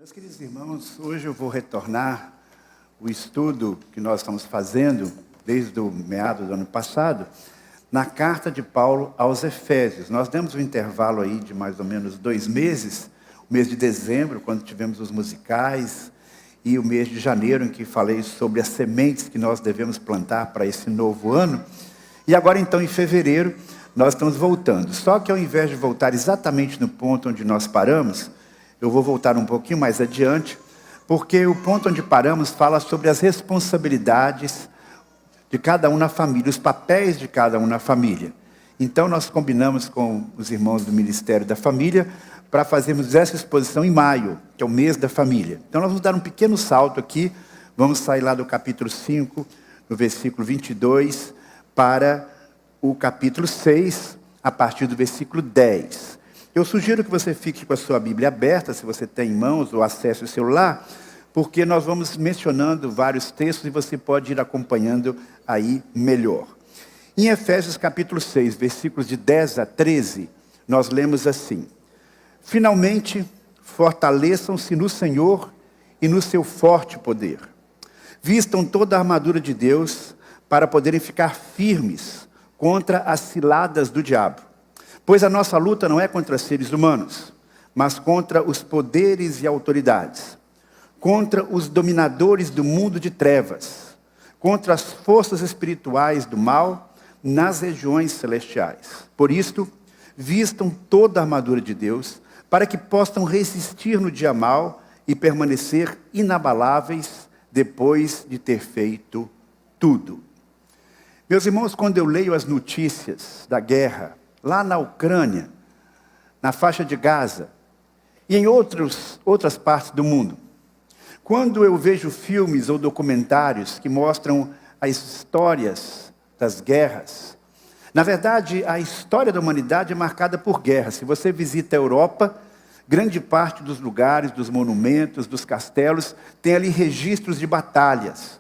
Meus queridos irmãos, hoje eu vou retornar o estudo que nós estamos fazendo desde o meado do ano passado, na carta de Paulo aos Efésios. Nós demos um intervalo aí de mais ou menos 2 meses, o mês de dezembro, quando tivemos os musicais, e o mês de janeiro, em que falei sobre as sementes que nós devemos plantar para esse novo ano. E agora, então, em fevereiro, nós estamos voltando. Só que ao invés de voltar exatamente no ponto onde nós paramos, eu vou voltar um pouquinho mais adiante, porque o ponto onde paramos fala sobre as responsabilidades de cada um na família, os papéis de cada um na família. Então, nós combinamos com os irmãos do Ministério da Família para fazermos essa exposição em maio, que é o mês da família. Então, nós vamos dar um pequeno salto aqui, vamos sair lá do capítulo 5, no versículo 22, para o capítulo 6, a partir do versículo 10. Eu sugiro que você fique com a sua Bíblia aberta, se você tem em mãos, ou acesse o celular, porque nós vamos mencionando vários textos e você pode ir acompanhando aí melhor. Em Efésios capítulo 6, versículos de 10 a 13, nós lemos assim: finalmente, fortaleçam-se no Senhor e no seu forte poder. Vistam toda a armadura de Deus para poderem ficar firmes contra as ciladas do diabo. Pois a nossa luta não é contra seres humanos, mas contra os poderes e autoridades, contra os dominadores do mundo de trevas, contra as forças espirituais do mal nas regiões celestiais. Por isto, vistam toda a armadura de Deus, para que possam resistir no dia mau e permanecer inabaláveis depois de ter feito tudo. Meus irmãos, quando eu leio as notícias da guerra, lá na Ucrânia, na faixa de Gaza e em outras partes do mundo, quando eu vejo filmes ou documentários que mostram as histórias das guerras, na verdade, a história da humanidade é marcada por guerra. Se você visita a Europa, grande parte dos lugares, dos monumentos, dos castelos, tem ali registros de batalhas.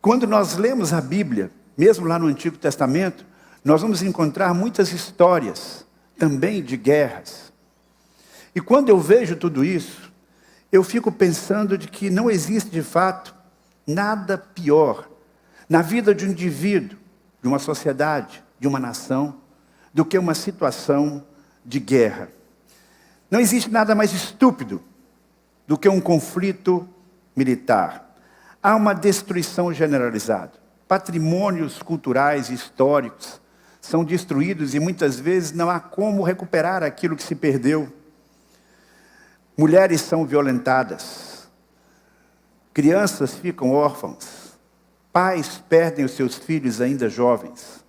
Quando nós lemos a Bíblia, mesmo lá no Antigo Testamento, nós vamos encontrar muitas histórias também de guerras. E quando eu vejo tudo isso, eu fico pensando de que não existe de fato nada pior na vida de um indivíduo, de uma sociedade, de uma nação, do que uma situação de guerra. Não existe nada mais estúpido do que um conflito militar. Há uma destruição generalizada. Patrimônios culturais e históricos são destruídos e muitas vezes não há como recuperar aquilo que se perdeu. Mulheres são violentadas. Crianças ficam órfãos. Pais perdem os seus filhos ainda jovens.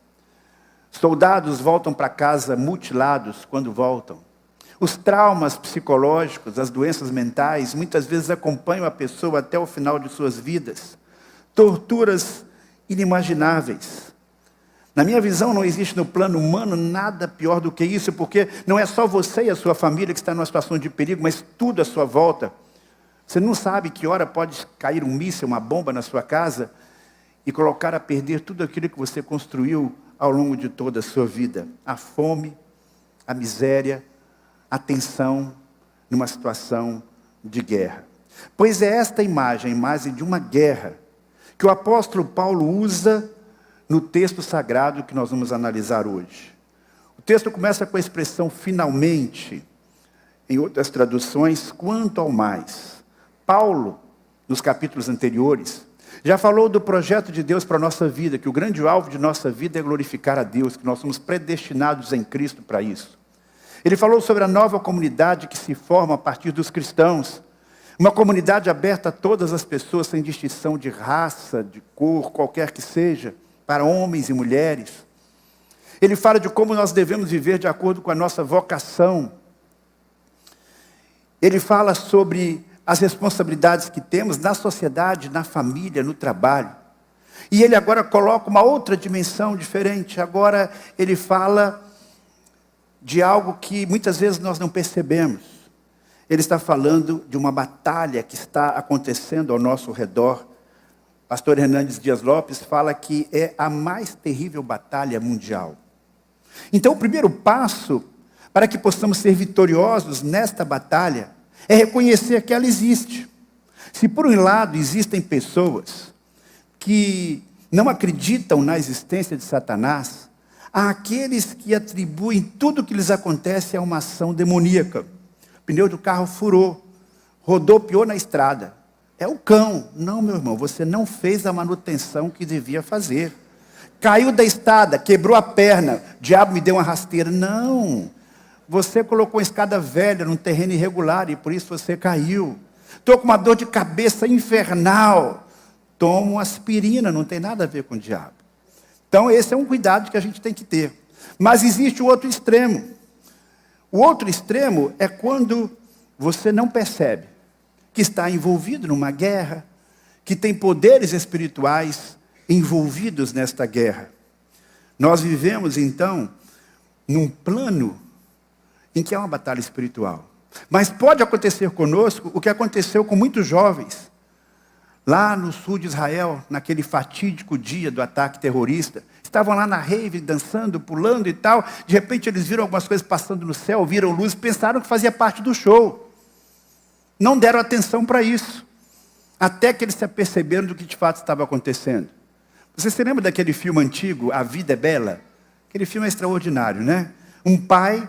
Soldados voltam para casa mutilados quando voltam. Os traumas psicológicos, as doenças mentais, muitas vezes acompanham a pessoa até o final de suas vidas. Torturas inimagináveis. Na minha visão, não existe no plano humano nada pior do que isso, porque não é só você e a sua família que está numa situação de perigo, mas tudo à sua volta. Você não sabe que hora pode cair um míssil, uma bomba na sua casa e colocar a perder tudo aquilo que você construiu ao longo de toda a sua vida. A fome, a miséria, a tensão numa situação de guerra. Pois é esta imagem, a imagem de uma guerra, que o apóstolo Paulo usa no texto sagrado que nós vamos analisar hoje. O texto começa com a expressão finalmente, em outras traduções, quanto ao mais. Paulo, nos capítulos anteriores, já falou do projeto de Deus para a nossa vida, que o grande alvo de nossa vida é glorificar a Deus, que nós somos predestinados em Cristo para isso. Ele falou sobre a nova comunidade que se forma a partir dos cristãos, uma comunidade aberta a todas as pessoas, sem distinção de raça, de cor, qualquer que seja, para homens e mulheres. Ele fala de como nós devemos viver de acordo com a nossa vocação. Ele fala sobre as responsabilidades que temos na sociedade, na família, no trabalho. E ele agora coloca uma outra dimensão diferente. Agora ele fala de algo que muitas vezes nós não percebemos. Ele está falando de uma batalha que está acontecendo ao nosso redor. Pastor Hernandes Dias Lopes fala que é a mais terrível batalha mundial. Então, o primeiro passo para que possamos ser vitoriosos nesta batalha É reconhecer que ela existe. Se por um lado existem pessoas que não acreditam na existência de Satanás, há aqueles que atribuem tudo o que lhes acontece a uma ação demoníaca. O pneu do carro furou, rodopiou na estrada. É o cão. Não, meu irmão, você não fez a manutenção que devia fazer. Caiu da escada, quebrou a perna, o diabo me deu uma rasteira. Não, você colocou uma escada velha num terreno irregular e por isso você caiu. Estou com uma dor de cabeça infernal. Toma uma aspirina, não tem nada a ver com o diabo. Então esse é um cuidado que a gente tem que ter. Mas existe o outro extremo. O outro extremo é quando você não percebe que está envolvido numa guerra, que tem poderes espirituais envolvidos nesta guerra. Nós vivemos, então, num plano em que é uma batalha espiritual. Mas pode acontecer conosco o que aconteceu com muitos jovens, lá no sul de Israel, naquele fatídico dia do ataque terrorista. Estavam lá na rave, dançando, pulando e tal. De repente eles viram algumas coisas passando no céu, viram luz, pensaram que fazia parte do show. Não deram atenção para isso, até que eles se aperceberam do que de fato estava acontecendo. Você se lembra daquele filme antigo, A Vida é Bela? Aquele filme é extraordinário, né? Um pai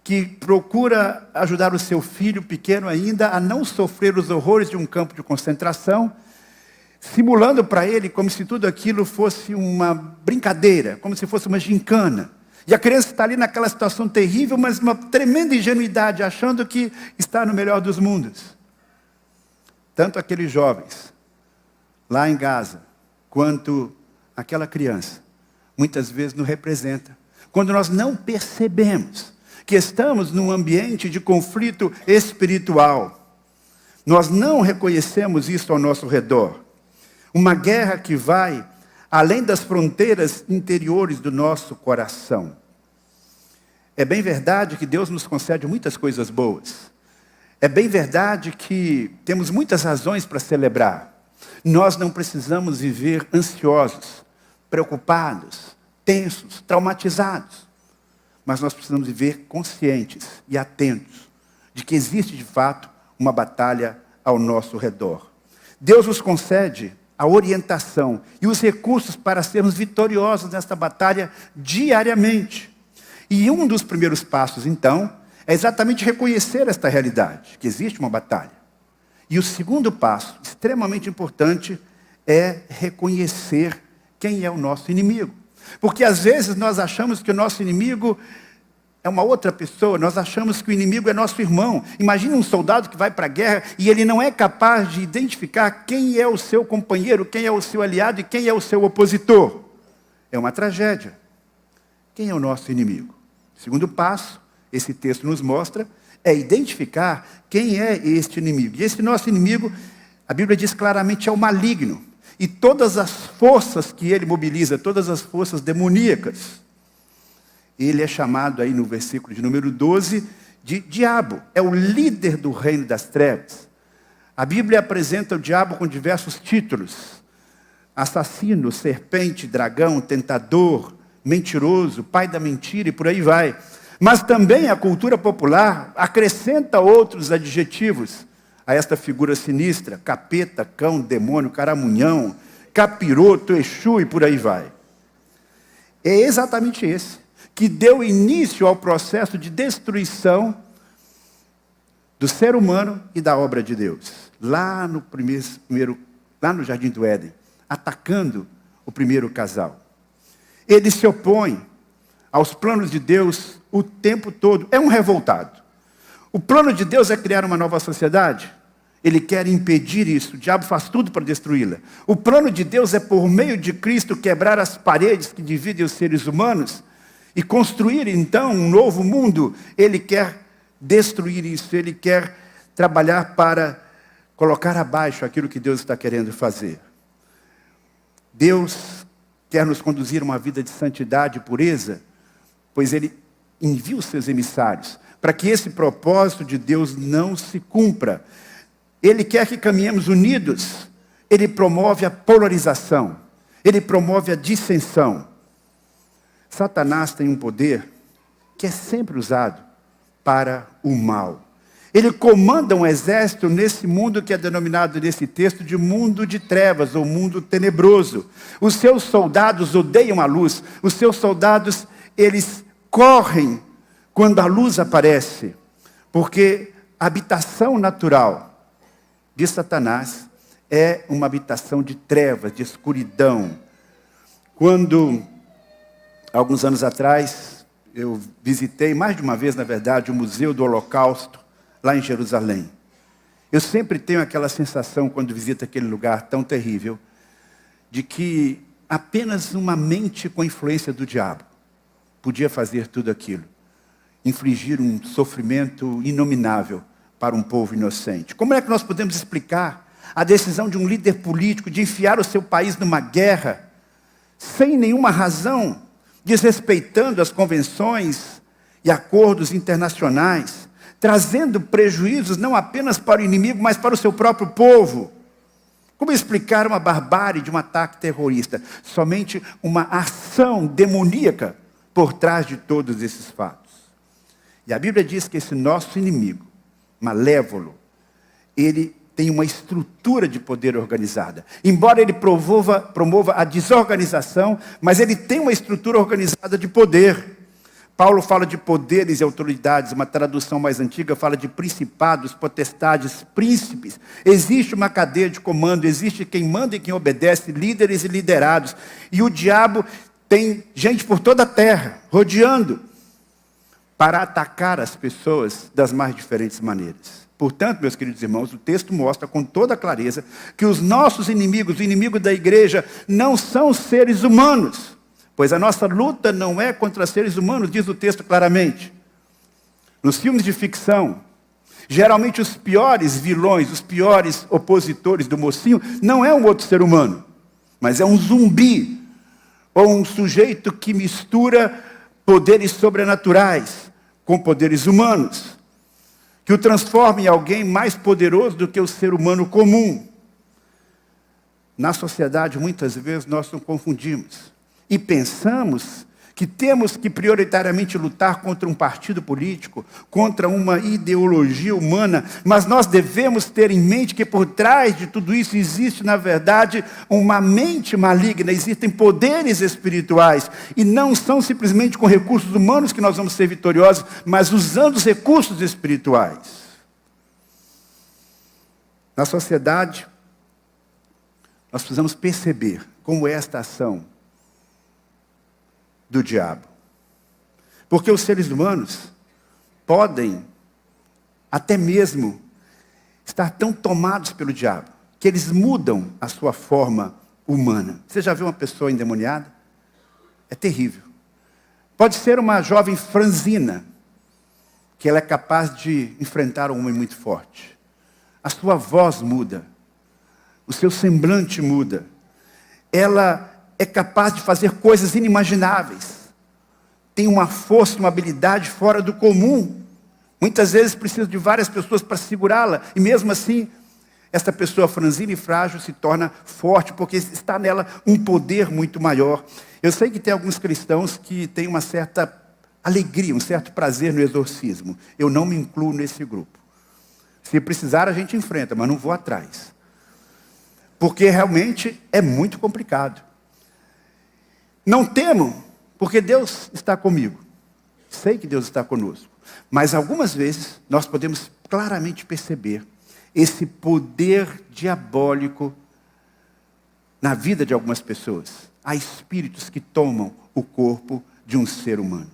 que procura ajudar o seu filho, pequeno ainda, a não sofrer os horrores de um campo de concentração, simulando para ele como se tudo aquilo fosse uma brincadeira, como se fosse uma gincana. E a criança está ali naquela situação terrível, mas uma tremenda ingenuidade, achando que está no melhor dos mundos. Tanto aqueles jovens, lá em Gaza, quanto aquela criança, muitas vezes nos representa. Quando nós não percebemos que estamos num ambiente de conflito espiritual, nós não reconhecemos isso ao nosso redor. Uma guerra que vai além das fronteiras interiores do nosso coração. É bem verdade que Deus nos concede muitas coisas boas. É bem verdade que temos muitas razões para celebrar. Nós não precisamos viver ansiosos, preocupados, tensos, traumatizados. Mas nós precisamos viver conscientes e atentos de que existe de fato uma batalha ao nosso redor. Deus nos concede a orientação e os recursos para sermos vitoriosos nesta batalha diariamente. E um dos primeiros passos, então, é exatamente reconhecer esta realidade, que existe uma batalha. E o segundo passo, extremamente importante, é reconhecer quem é o nosso inimigo. Porque às vezes nós achamos que o nosso inimigo é uma outra pessoa, nós achamos que o inimigo é nosso irmão. Imagina um soldado que vai para a guerra e ele não é capaz de identificar quem é o seu companheiro, quem é o seu aliado e quem é o seu opositor. É uma tragédia. Quem é o nosso inimigo? Segundo passo, esse texto nos mostra, é identificar quem é este inimigo. E esse nosso inimigo, a Bíblia diz claramente, é o maligno. E todas as forças que ele mobiliza, todas as forças demoníacas, ele é chamado aí no versículo de número 12 de diabo. É o líder do reino das trevas. A Bíblia apresenta o diabo com diversos títulos: assassino, serpente, dragão, tentador, mentiroso, pai da mentira e por aí vai. Mas também a cultura popular acrescenta outros adjetivos a esta figura sinistra: capeta, cão, demônio, caramunhão, capiroto, exu e por aí vai. É exatamente esse que deu início ao processo de destruição do ser humano e da obra de Deus. Lá no Jardim do Éden, atacando o primeiro casal. Ele se opõe aos planos de Deus o tempo todo. É um revoltado. O plano de Deus é criar uma nova sociedade. Ele quer impedir isso. O diabo faz tudo para destruí-la. O plano de Deus é, por meio de Cristo, quebrar as paredes que dividem os seres humanos e construir, então, um novo mundo. Ele quer destruir isso. Ele quer trabalhar para colocar abaixo aquilo que Deus está querendo fazer. Deus quer nos conduzir a uma vida de santidade e pureza, pois Ele envia os seus emissários para que esse propósito de Deus não se cumpra. Ele quer que caminhemos unidos. Ele promove a polarização. Ele promove a dissensão. Satanás tem um poder que é sempre usado para o mal. Ele comanda um exército nesse mundo que é denominado nesse texto de mundo de trevas, ou mundo tenebroso. Os seus soldados odeiam a luz. Os seus soldados, eles correm quando a luz aparece. Porque a habitação natural de Satanás é uma habitação de trevas, de escuridão. Quando, alguns anos atrás, eu visitei, mais de uma vez, na verdade, o Museu do Holocausto, lá em Jerusalém. Eu sempre tenho aquela sensação, quando visito aquele lugar tão terrível, de que apenas uma mente com influência do diabo podia fazer tudo aquilo. Infligir um sofrimento inominável para um povo inocente. Como é que nós podemos explicar a decisão de um líder político de enfiar o seu país numa guerra, sem nenhuma razão, desrespeitando as convenções e acordos internacionais, trazendo prejuízos não apenas para o inimigo, mas para o seu próprio povo? Como explicar uma barbárie de um ataque terrorista? Somente uma ação demoníaca por trás de todos esses fatos. E a Bíblia diz que esse nosso inimigo, malévolo, ele tem uma estrutura de poder organizada. Embora ele promova a desorganização, mas ele tem uma estrutura organizada de poder. Paulo fala de poderes e autoridades, uma tradução mais antiga fala de principados, potestades, príncipes. Existe uma cadeia de comando, existe quem manda e quem obedece, líderes e liderados. E o diabo tem gente por toda a terra, rodeando, para atacar as pessoas das mais diferentes maneiras. Portanto, meus queridos irmãos, o texto mostra com toda clareza que os nossos inimigos, o inimigo da igreja, não são seres humanos. Pois a nossa luta não é contra seres humanos, diz o texto claramente. Nos filmes de ficção, geralmente os piores vilões, os piores opositores do mocinho, não é um outro ser humano, mas é um zumbi, ou um sujeito que mistura poderes sobrenaturais com poderes humanos, que o transforma em alguém mais poderoso do que o ser humano comum. Na sociedade, muitas vezes, nós nos confundimos. E pensamos que temos que prioritariamente lutar contra um partido político, contra uma ideologia humana, mas nós devemos ter em mente que por trás de tudo isso existe, na verdade, uma mente maligna, existem poderes espirituais, e não são simplesmente com recursos humanos que nós vamos ser vitoriosos, mas usando os recursos espirituais. Na sociedade, nós precisamos perceber como é esta ação do diabo. Porque os seres humanos podem até mesmo estar tão tomados pelo diabo que eles mudam a sua forma humana. Você já viu uma pessoa endemoniada? É terrível. Pode ser uma jovem franzina, que ela é capaz de enfrentar um homem muito forte. A sua voz muda. O seu semblante muda. Ela é capaz de fazer coisas inimagináveis. Tem uma força, uma habilidade fora do comum. Muitas vezes precisa de várias pessoas para segurá-la. E mesmo assim, essa pessoa franzina e frágil se torna forte, porque está nela um poder muito maior. Eu sei que tem alguns cristãos que têm uma certa alegria, um certo prazer no exorcismo. Eu não me incluo nesse grupo. Se precisar, a gente enfrenta, mas não vou atrás. Porque realmente é muito complicado. Não temo, porque Deus está comigo. Sei que Deus está conosco. Mas algumas vezes nós podemos claramente perceber esse poder diabólico na vida de algumas pessoas. Há espíritos que tomam o corpo de um ser humano.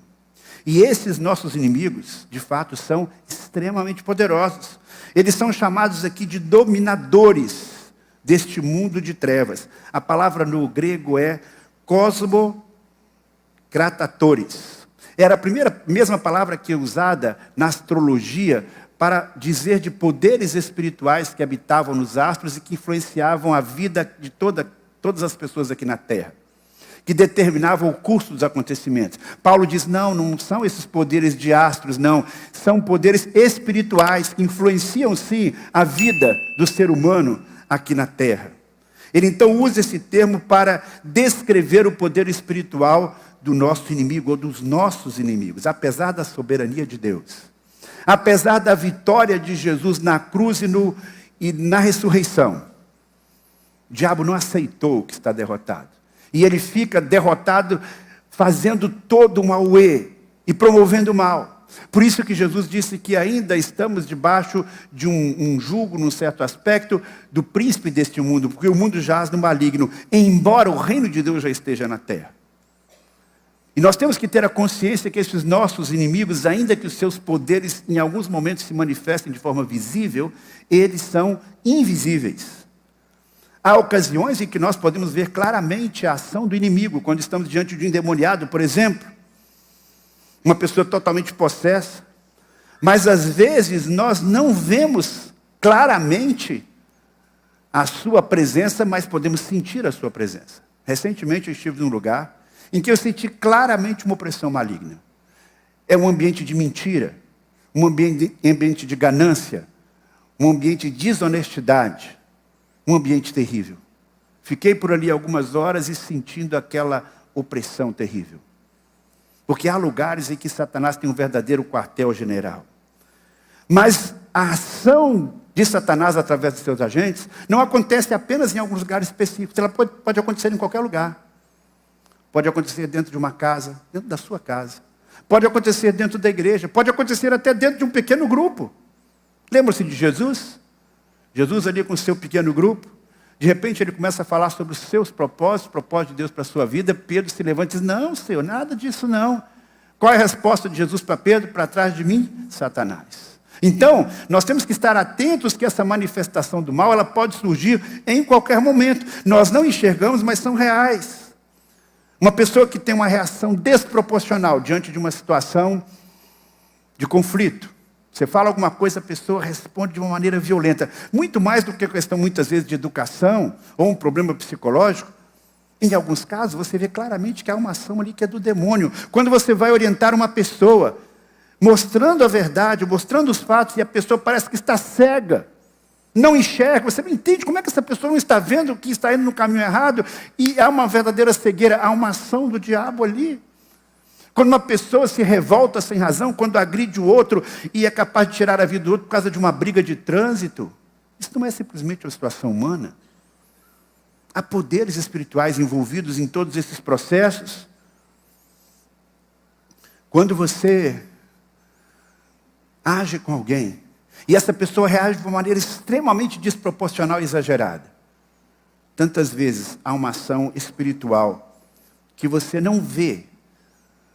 E esses nossos inimigos, de fato, são extremamente poderosos. Eles são chamados aqui de dominadores deste mundo de trevas. A palavra no grego é cosmokratatoris. Era a mesma palavra que é usada na astrologia para dizer de poderes espirituais que habitavam nos astros e que influenciavam a vida de todas as pessoas aqui na Terra, que determinavam o curso dos acontecimentos. Paulo diz, não são esses poderes de astros, não. São poderes espirituais que influenciam, sim, a vida do ser humano aqui na Terra. Ele então usa esse termo para descrever o poder espiritual do nosso inimigo ou dos nossos inimigos, apesar da soberania de Deus. apesar da vitória de Jesus na cruz e na ressurreição, o diabo não aceitou que está derrotado. E ele fica derrotado, fazendo todo um auê e promovendo o mal. Por isso que Jesus disse que ainda estamos debaixo de um jugo, num certo aspecto, do príncipe deste mundo, porque o mundo jaz no maligno, embora o reino de Deus já esteja na terra. E nós temos que ter a consciência que esses nossos inimigos, ainda que os seus poderes em alguns momentos se manifestem de forma visível, eles são invisíveis. Há ocasiões em que nós podemos ver claramente a ação do inimigo, quando estamos diante de um endemoniado, por exemplo, uma pessoa totalmente possessa, mas às vezes nós não vemos claramente a sua presença, mas podemos sentir a sua presença. Recentemente eu estive num lugar em que eu senti claramente uma opressão maligna. É um ambiente de mentira, um ambiente de ganância, um ambiente de desonestidade, um ambiente terrível. Fiquei por ali algumas horas e sentindo aquela opressão terrível. Porque há lugares em que Satanás tem um verdadeiro quartel-general. Mas a ação de Satanás através dos seus agentes não acontece apenas em alguns lugares específicos. Ela pode acontecer em qualquer lugar. Pode acontecer dentro de uma casa, dentro da sua casa. Pode acontecer dentro da igreja. Pode acontecer até dentro de um pequeno grupo. Lembra-se de Jesus? Jesus ali com o seu pequeno grupo. De repente ele começa a falar sobre os seus propósitos, o propósito de Deus para a sua vida. Pedro se levanta e diz, não, Senhor, nada disso não. Qual é a resposta de Jesus para Pedro? Para trás de mim, Satanás. Então, nós temos que estar atentos que essa manifestação do mal, ela pode surgir em qualquer momento. Nós não enxergamos, mas são reais. Uma pessoa que tem uma reação desproporcional diante de uma situação de conflito. Você fala alguma coisa, a pessoa responde de uma maneira violenta. Muito mais do que a questão, muitas vezes, de educação ou um problema psicológico. Em alguns casos, você vê claramente que há uma ação ali que é do demônio. Quando você vai orientar uma pessoa, mostrando a verdade, mostrando os fatos, e a pessoa parece que está cega, não enxerga, você não entende como é que essa pessoa não está vendo que está indo no caminho errado, e há uma verdadeira cegueira, há uma ação do diabo ali. Quando uma pessoa se revolta sem razão, quando agride o outro e é capaz de tirar a vida do outro por causa de uma briga de trânsito, isso não é simplesmente uma situação humana. Há poderes espirituais envolvidos em todos esses processos. Quando você age com alguém e essa pessoa reage de uma maneira extremamente desproporcional e exagerada, tantas vezes há uma ação espiritual que você não vê.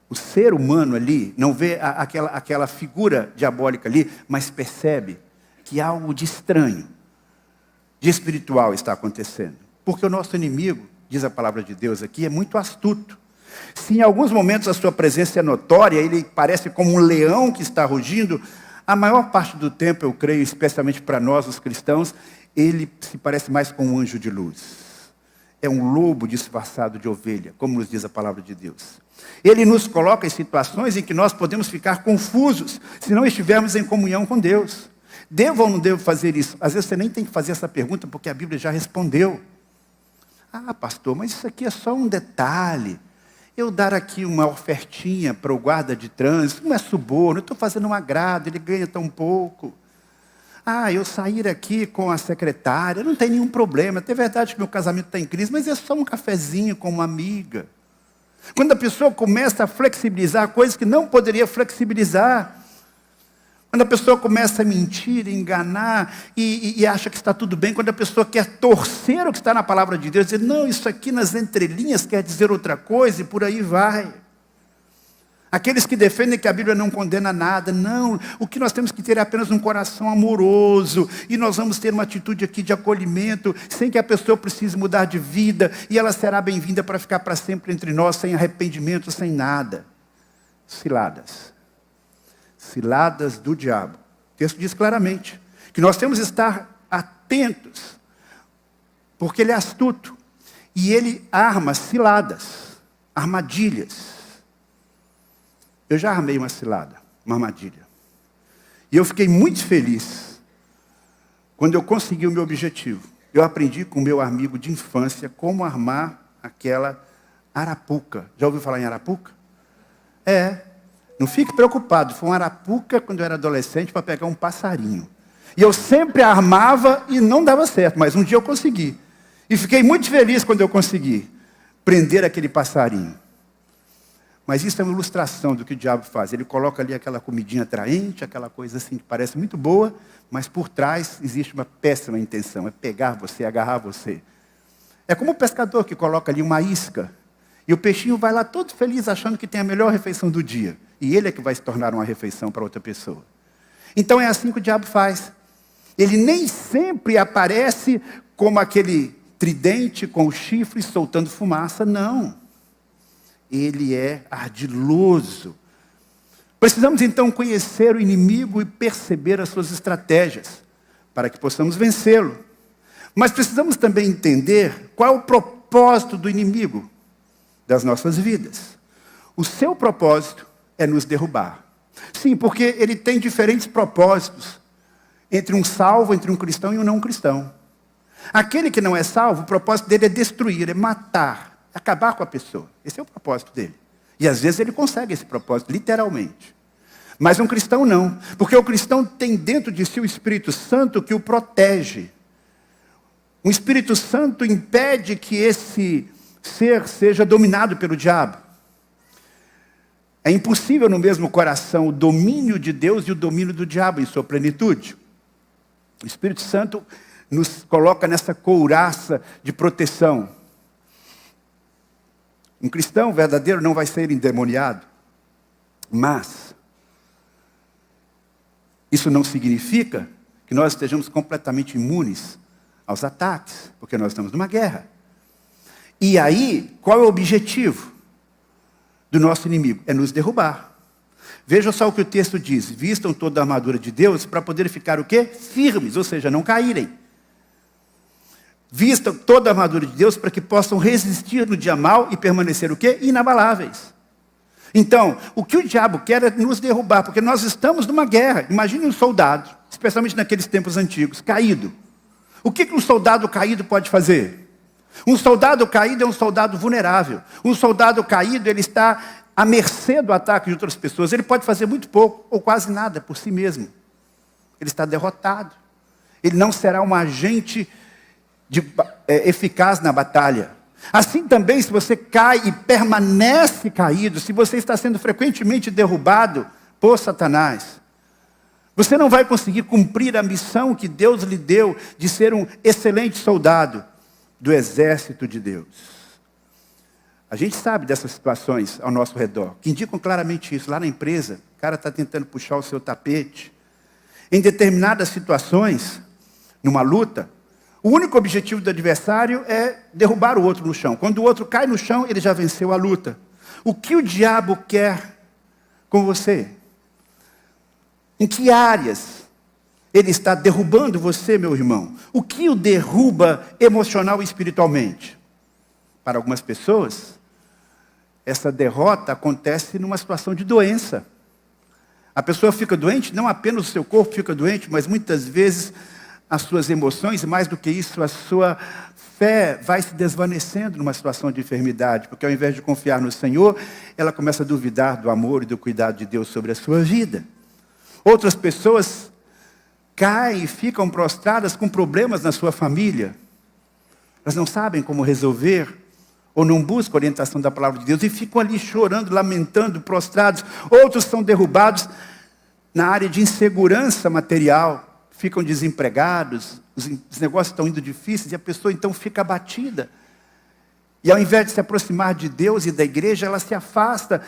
O ser humano ali não vê aquela figura diabólica ali, mas percebe que algo de estranho, de espiritual está acontecendo. Porque o nosso inimigo, diz a palavra de Deus aqui, é muito astuto. Se em alguns momentos a sua presença é notória, ele parece como um leão que está rugindo, a maior parte do tempo, eu creio, especialmente para nós, os cristãos, ele se parece mais com um anjo de luz. É um lobo disfarçado de ovelha, como nos diz a palavra de Deus. Ele nos coloca em situações em que nós podemos ficar confusos, se não estivermos em comunhão com Deus. Devo ou não devo fazer isso? Às vezes você nem tem que fazer essa pergunta, porque a Bíblia já respondeu. Ah, pastor, mas isso aqui é só um detalhe. Eu dar aqui uma ofertinha para o guarda de trânsito, não é suborno, eu estou fazendo um agrado, ele ganha tão pouco. Ah, eu sair aqui com a secretária, não tem nenhum problema. É verdade que meu casamento está em crise, mas é só um cafezinho com uma amiga. Quando a pessoa começa a flexibilizar coisas que não poderia flexibilizar. Quando a pessoa começa a mentir, enganar e acha que está tudo bem. Quando a pessoa quer torcer o que está na palavra de Deus, dizer, não, isso aqui nas entrelinhas quer dizer outra coisa e por aí vai. Aqueles que defendem que a Bíblia não condena nada, não. O que nós temos que ter é apenas um coração amoroso. E nós vamos ter uma atitude aqui de acolhimento, sem que a pessoa precise mudar de vida. E ela será bem-vinda para ficar para sempre entre nós, sem arrependimento, sem nada. Ciladas. Ciladas do diabo. O texto diz claramente que nós temos que estar atentos, porque ele é astuto. E ele arma ciladas, armadilhas. Eu já armei uma cilada, uma armadilha. E eu fiquei muito feliz quando eu consegui o meu objetivo. Eu aprendi com o meu amigo de infância como armar aquela arapuca. Já ouviu falar em arapuca? Não fique preocupado, foi uma arapuca quando eu era adolescente para pegar um passarinho. E eu sempre armava e não dava certo, mas um dia eu consegui. E fiquei muito feliz quando eu consegui prender aquele passarinho. Mas isso é uma ilustração do que o diabo faz. Ele coloca ali aquela comidinha atraente, aquela coisa assim que parece muito boa, mas por trás existe uma péssima intenção, é pegar você, agarrar você. É como o pescador que coloca ali uma isca, e o peixinho vai lá todo feliz achando que tem a melhor refeição do dia. E ele é que vai se tornar uma refeição para outra pessoa. Então é assim que o diabo faz. Ele nem sempre aparece como aquele tridente com o chifre soltando fumaça, não. Ele é ardiloso. Precisamos então conhecer o inimigo e perceber as suas estratégias, para que possamos vencê-lo. Mas precisamos também entender qual é o propósito do inimigo das nossas vidas. O seu propósito é nos derrubar. Sim, porque ele tem diferentes propósitos entre um salvo, entre um cristão e um não cristão. Aquele que não é salvo, o propósito dele é destruir, é matar, é acabar com a pessoa. Esse é o propósito dele. E às vezes ele consegue esse propósito, literalmente. Mas um cristão não, porque o cristão tem dentro de si o Espírito Santo que o protege. O Espírito Santo impede que esse ser seja dominado pelo diabo. É impossível no mesmo coração o domínio de Deus e o domínio do diabo em sua plenitude. O Espírito Santo nos coloca nessa couraça de proteção. Um cristão verdadeiro não vai ser endemoniado, mas isso não significa que nós estejamos completamente imunes aos ataques, porque nós estamos numa guerra. E aí, qual é o objetivo do nosso inimigo? É nos derrubar. Veja só o que o texto diz: vistam toda a armadura de Deus para poder ficar o quê? Firmes, ou seja, não caírem. Vistam toda a armadura de Deus para que possam resistir no dia mau e permanecer o quê? Inabaláveis. Então, o que o diabo quer é nos derrubar, porque nós estamos numa guerra. Imagine um soldado, especialmente naqueles tempos antigos, caído. O que um soldado caído pode fazer? Um soldado caído é um soldado vulnerável. Um soldado caído, ele está à mercê do ataque de outras pessoas. Ele pode fazer muito pouco, ou quase nada, por si mesmo. Ele está derrotado. Ele não será um agente eficaz na batalha. Assim também, se você cai e permanece caído, se você está sendo frequentemente derrubado por Satanás, você não vai conseguir cumprir a missão que Deus lhe deu de ser um excelente soldado do exército de Deus. A gente sabe dessas situações ao nosso redor, que indicam claramente isso. Lá na empresa, o cara está tentando puxar o seu tapete. Em determinadas situações, numa luta, o único objetivo do adversário é derrubar o outro no chão. Quando o outro cai no chão, ele já venceu a luta. O que o diabo quer com você? Em que áreas ele está derrubando você, meu irmão? O que o derruba emocional e espiritualmente? Para algumas pessoas, essa derrota acontece numa situação de doença. A pessoa fica doente, não apenas o seu corpo fica doente, mas muitas vezes as suas emoções, e mais do que isso, a sua fé vai se desvanecendo numa situação de enfermidade, porque ao invés de confiar no Senhor, ela começa a duvidar do amor e do cuidado de Deus sobre a sua vida. Outras pessoas caem e ficam prostradas com problemas na sua família. Elas não sabem como resolver, ou não buscam a orientação da palavra de Deus, e ficam ali chorando, lamentando, prostrados. Outros são derrubados na área de insegurança material, ficam desempregados, os negócios estão indo difíceis, e a pessoa então fica abatida. E ao invés de se aproximar de Deus e da igreja, ela se afasta,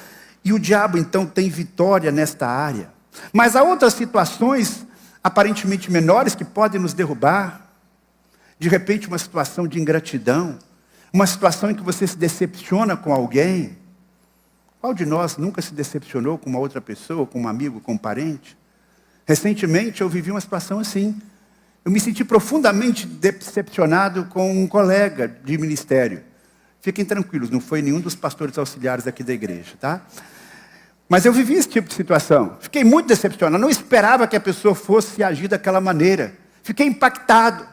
e o diabo então tem vitória nesta área. Mas há outras situações, aparentemente menores, que podem nos derrubar. De repente, uma situação de ingratidão, uma situação em que você se decepciona com alguém. Qual de nós nunca se decepcionou com uma outra pessoa, com um amigo, com um parente? Recentemente eu vivi uma situação assim. Eu me senti profundamente decepcionado com um colega de ministério. Fiquem tranquilos, não foi nenhum dos pastores auxiliares aqui da igreja, tá? Mas eu vivi esse tipo de situação. Fiquei muito decepcionado. Não esperava que a pessoa fosse agir daquela maneira. Fiquei impactado.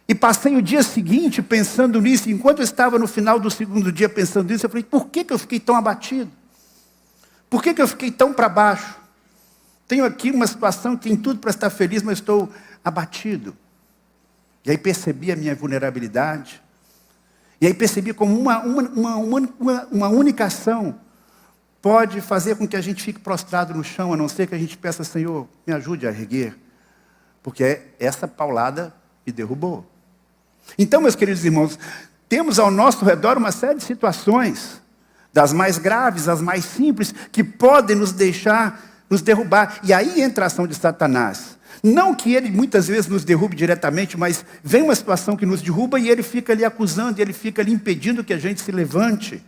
E passei o dia seguinte pensando nisso. Enquanto eu estava no final do segundo dia pensando nisso, eu falei, por que eu fiquei tão abatido? Por que eu fiquei tão para baixo? Tenho aqui uma situação que tem tudo para estar feliz, mas estou abatido. E aí percebi a minha vulnerabilidade. E aí percebi como uma única ação pode fazer com que a gente fique prostrado no chão, a não ser que a gente peça, Senhor, me ajude a erguer. Porque essa paulada me derrubou. Então, meus queridos irmãos, temos ao nosso redor uma série de situações, das mais graves, as mais simples, que podem nos deixar, nos derrubar. E aí entra a ação de Satanás. Não que ele muitas vezes nos derrube diretamente, mas vem uma situação que nos derruba e ele fica ali acusando, ele fica ali impedindo que a gente se levante.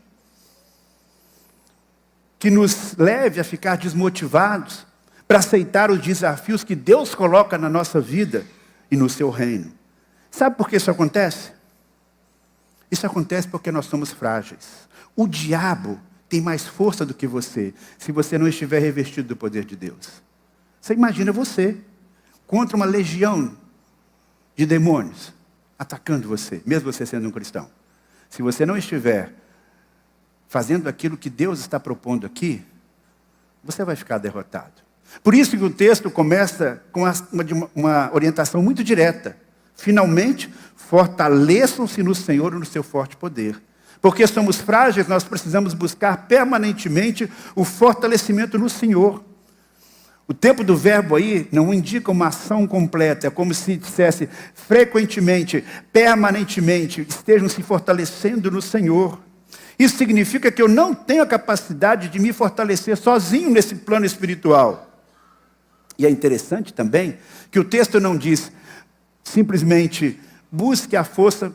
Que nos leve a ficar desmotivados para aceitar os desafios que Deus coloca na nossa vida e no seu reino. Sabe por que isso acontece? Isso acontece porque nós somos frágeis. O diabo tem mais força do que você, se você não estiver revestido do poder de Deus. Você imagina você contra uma legião de demônios atacando você, mesmo você sendo um cristão. Se você não estiver fazendo aquilo que Deus está propondo aqui, você vai ficar derrotado. Por isso que o texto começa com uma orientação muito direta. Finalmente, fortaleçam-se no Senhor e no seu forte poder. Porque somos frágeis, nós precisamos buscar permanentemente o fortalecimento no Senhor. O tempo do verbo aí não indica uma ação completa, é como se dissesse frequentemente, permanentemente, estejam se fortalecendo no Senhor. Isso significa que eu não tenho a capacidade de me fortalecer sozinho nesse plano espiritual. E é interessante também que o texto não diz simplesmente busque a força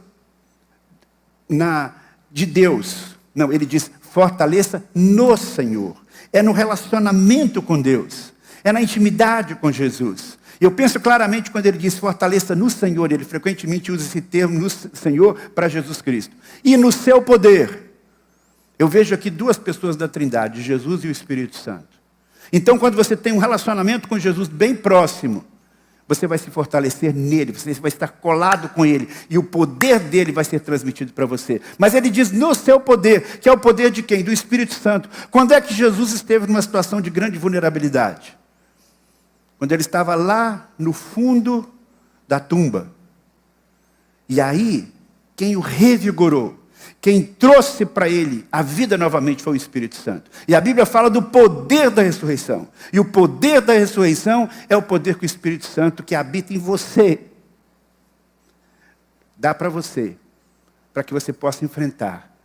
de Deus. Não, ele diz fortaleça no Senhor. É no relacionamento com Deus. É na intimidade com Jesus. Eu penso claramente quando ele diz fortaleça no Senhor, ele frequentemente usa esse termo no Senhor para Jesus Cristo. E no seu poder. Eu vejo aqui duas pessoas da Trindade, Jesus e o Espírito Santo. Então, quando você tem um relacionamento com Jesus bem próximo, você vai se fortalecer nele, você vai estar colado com ele, e o poder dele vai ser transmitido para você. Mas ele diz no seu poder, que é o poder de quem? Do Espírito Santo. Quando é que Jesus esteve numa situação de grande vulnerabilidade? Quando ele estava lá no fundo da tumba. E aí, quem o revigorou, quem trouxe para ele a vida novamente foi o Espírito Santo. E a Bíblia fala do poder da ressurreição. E o poder da ressurreição é o poder que o Espírito Santo que habita em você dá para você, para que você possa enfrentar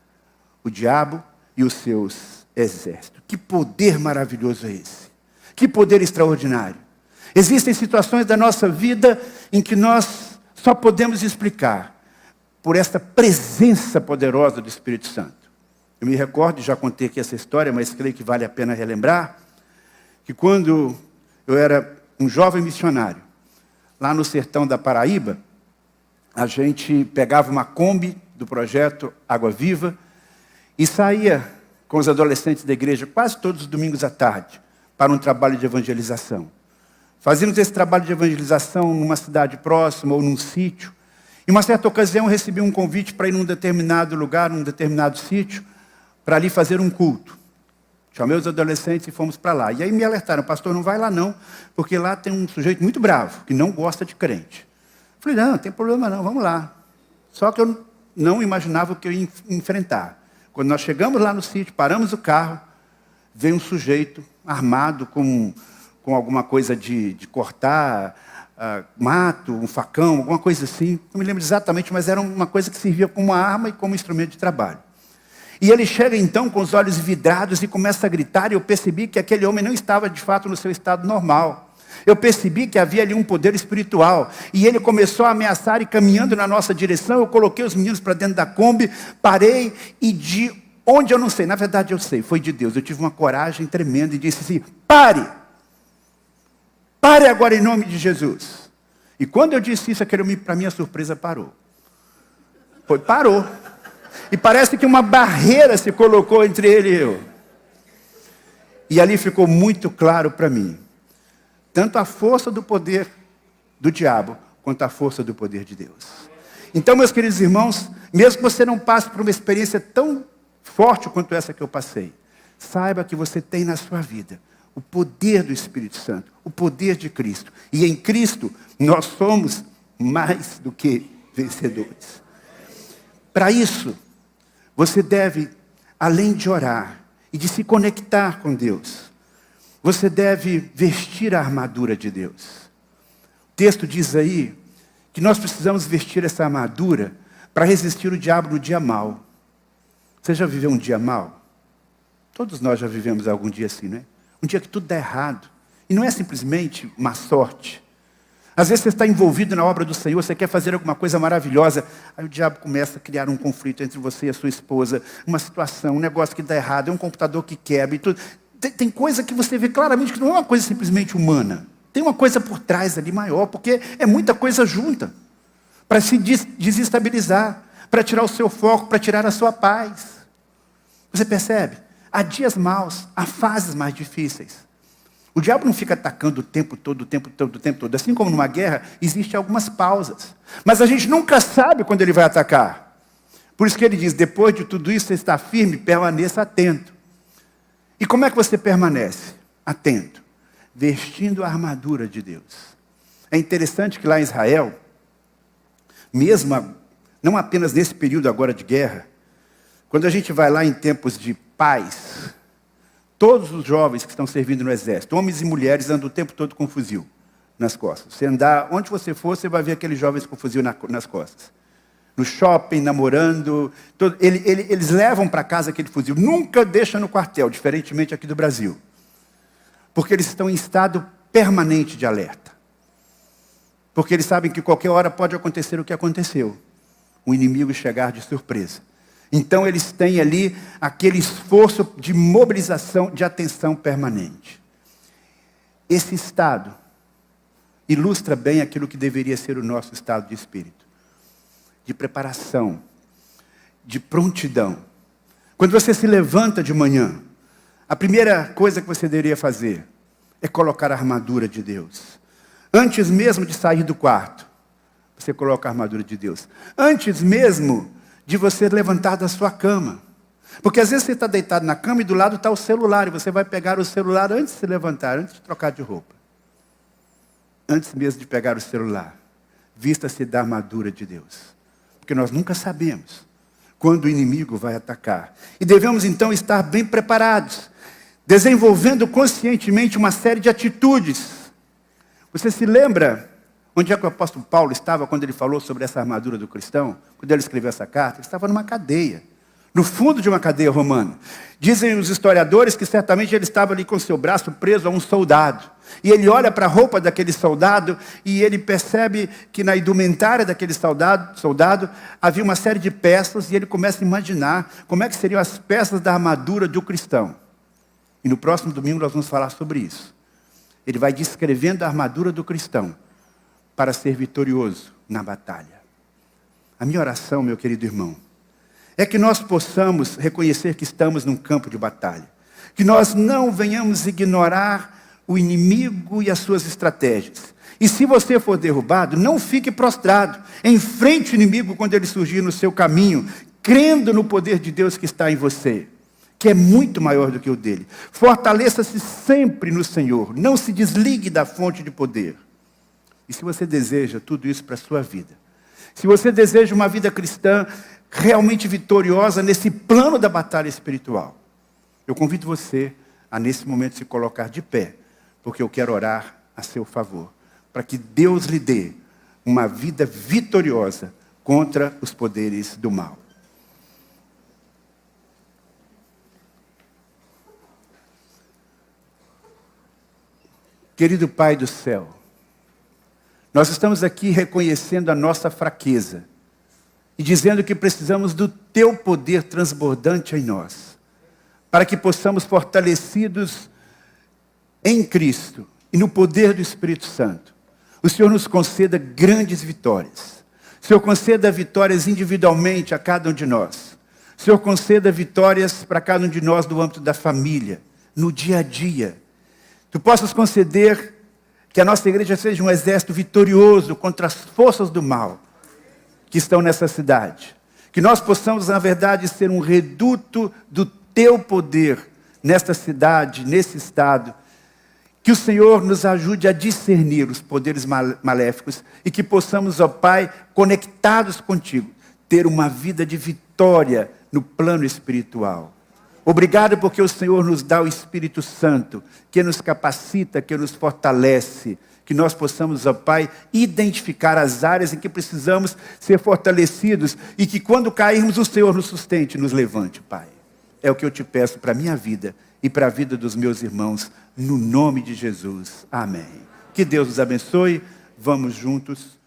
o diabo e os seus exércitos. Que poder maravilhoso é esse? Que poder extraordinário. Existem situações da nossa vida em que nós só podemos explicar por essa presença poderosa do Espírito Santo. Eu me recordo, já contei aqui essa história, mas creio que vale a pena relembrar, que quando eu era um jovem missionário, lá no sertão da Paraíba, a gente pegava uma Kombi do projeto Água Viva e saía com os adolescentes da igreja quase todos os domingos à tarde para um trabalho de evangelização. Fazíamos esse trabalho de evangelização numa cidade próxima ou num sítio. Em uma certa ocasião, eu recebi um convite para ir num determinado lugar, num determinado sítio, para ali fazer um culto. Chamei os adolescentes e fomos para lá. E aí me alertaram, pastor, não vai lá não, porque lá tem um sujeito muito bravo, que não gosta de crente. Falei, não tem problema não, vamos lá. Só que eu não imaginava o que eu ia enfrentar. Quando nós chegamos lá no sítio, paramos o carro, veio um sujeito armado com alguma coisa de cortar mato, um facão, alguma coisa assim. Não me lembro exatamente, mas era uma coisa que servia como arma e como instrumento de trabalho. E ele chega então com os olhos vidrados e começa a gritar, e eu percebi que aquele homem não estava de fato no seu estado normal. Eu percebi que havia ali um poder espiritual. E ele começou a ameaçar e caminhando na nossa direção. Eu coloquei os meninos para dentro da Kombi, parei e de onde eu não sei, na verdade eu sei, foi de Deus. Eu tive uma coragem tremenda e disse assim, pare! Pare agora em nome de Jesus. E quando eu disse isso, aquele homem, para minha surpresa, parou. Parou. E parece que uma barreira se colocou entre ele e eu. E ali ficou muito claro para mim. Tanto a força do poder do diabo, quanto a força do poder de Deus. Então, meus queridos irmãos, mesmo que você não passe por uma experiência tão forte quanto essa que eu passei, saiba que você tem na sua vida o poder do Espírito Santo, o poder de Cristo. E em Cristo nós somos mais do que vencedores. Para isso, você deve, além de orar e de se conectar com Deus, você deve vestir a armadura de Deus. O texto diz aí que nós precisamos vestir essa armadura para resistir o diabo no dia mau. Você já viveu um dia mau? Todos nós já vivemos algum dia assim, não é? Um dia que tudo dá errado. E não é simplesmente má sorte. Às vezes você está envolvido na obra do Senhor, você quer fazer alguma coisa maravilhosa, aí o diabo começa a criar um conflito entre você e a sua esposa, uma situação, um negócio que dá errado, é um computador que quebra e tudo. Tem coisa que você vê claramente que não é uma coisa simplesmente humana. Tem uma coisa por trás ali maior, porque é muita coisa junta. Para se desestabilizar, para tirar o seu foco, para tirar a sua paz. Você percebe? Há dias maus, há fases mais difíceis. O diabo não fica atacando o tempo todo, o tempo todo, o tempo todo. Assim como numa guerra, existem algumas pausas. Mas a gente nunca sabe quando ele vai atacar. Por isso que ele diz, depois de tudo isso, você está firme, permaneça atento. E como é que você permanece atento? Vestindo a armadura de Deus. É interessante que lá em Israel, mesmo, não apenas nesse período agora de guerra, quando a gente vai lá em tempos de paz, todos os jovens que estão servindo no exército, homens e mulheres, andam o tempo todo com fuzil nas costas. Você andar, onde você for, você vai ver aqueles jovens com fuzil nas costas. No shopping, namorando, eles levam para casa aquele fuzil. Nunca deixam no quartel, diferentemente aqui do Brasil. Porque eles estão em estado permanente de alerta. Porque eles sabem que qualquer hora pode acontecer o que aconteceu. O inimigo chegar de surpresa. Então eles têm ali aquele esforço de mobilização, de atenção permanente. Esse estado ilustra bem aquilo que deveria ser o nosso estado de espírito. De preparação, de prontidão. Quando você se levanta de manhã, a primeira coisa que você deveria fazer é colocar a armadura de Deus. Antes mesmo de sair do quarto, você coloca a armadura de Deus. Antes mesmo de você levantar da sua cama. Porque às vezes você está deitado na cama e do lado está o celular. E você vai pegar o celular antes de se levantar, antes de trocar de roupa. Antes mesmo de pegar o celular. Vista-se da armadura de Deus. Porque nós nunca sabemos quando o inimigo vai atacar. E devemos então estar bem preparados. Desenvolvendo conscientemente uma série de atitudes. Você se lembra onde é que o apóstolo Paulo estava quando ele falou sobre essa armadura do cristão? Quando ele escreveu essa carta, ele estava numa cadeia. No fundo de uma cadeia romana. Dizem os historiadores que certamente ele estava ali com seu braço preso a um soldado. E ele olha para a roupa daquele soldado e ele percebe que na indumentária daquele soldado havia uma série de peças e ele começa a imaginar como é que seriam as peças da armadura do cristão. E no próximo domingo nós vamos falar sobre isso. Ele vai descrevendo a armadura do cristão para ser vitorioso na batalha. A minha oração, meu querido irmão, é que nós possamos reconhecer que estamos num campo de batalha. Que nós não venhamos ignorar o inimigo e as suas estratégias. E se você for derrubado, não fique prostrado. Enfrente o inimigo quando ele surgir no seu caminho, crendo no poder de Deus que está em você, que é muito maior do que o dele. Fortaleça-se sempre no Senhor. Não se desligue da fonte de poder. E se você deseja tudo isso para a sua vida, se você deseja uma vida cristã realmente vitoriosa nesse plano da batalha espiritual, eu convido você a nesse momento se colocar de pé, porque eu quero orar a seu favor, para que Deus lhe dê uma vida vitoriosa contra os poderes do mal. Querido Pai do céu, nós estamos aqui reconhecendo a nossa fraqueza e dizendo que precisamos do Teu poder transbordante em nós, para que possamos, fortalecidos em Cristo e no poder do Espírito Santo, o Senhor nos conceda grandes vitórias. O Senhor conceda vitórias individualmente a cada um de nós. O Senhor conceda vitórias para cada um de nós no âmbito da família, no dia a dia. Tu possas conceder que a nossa igreja seja um exército vitorioso contra as forças do mal que estão nessa cidade. Que nós possamos, na verdade, ser um reduto do Teu poder nesta cidade, nesse estado. Que o Senhor nos ajude a discernir os poderes maléficos e que possamos, ó Pai, conectados contigo, ter uma vida de vitória no plano espiritual. Obrigado porque o Senhor nos dá o Espírito Santo, que nos capacita, que nos fortalece, que nós possamos, ó Pai, identificar as áreas em que precisamos ser fortalecidos e que quando cairmos o Senhor nos sustente e nos levante, Pai. É o que eu te peço para a minha vida e para a vida dos meus irmãos, no nome de Jesus. Amém. Que Deus nos abençoe. Vamos juntos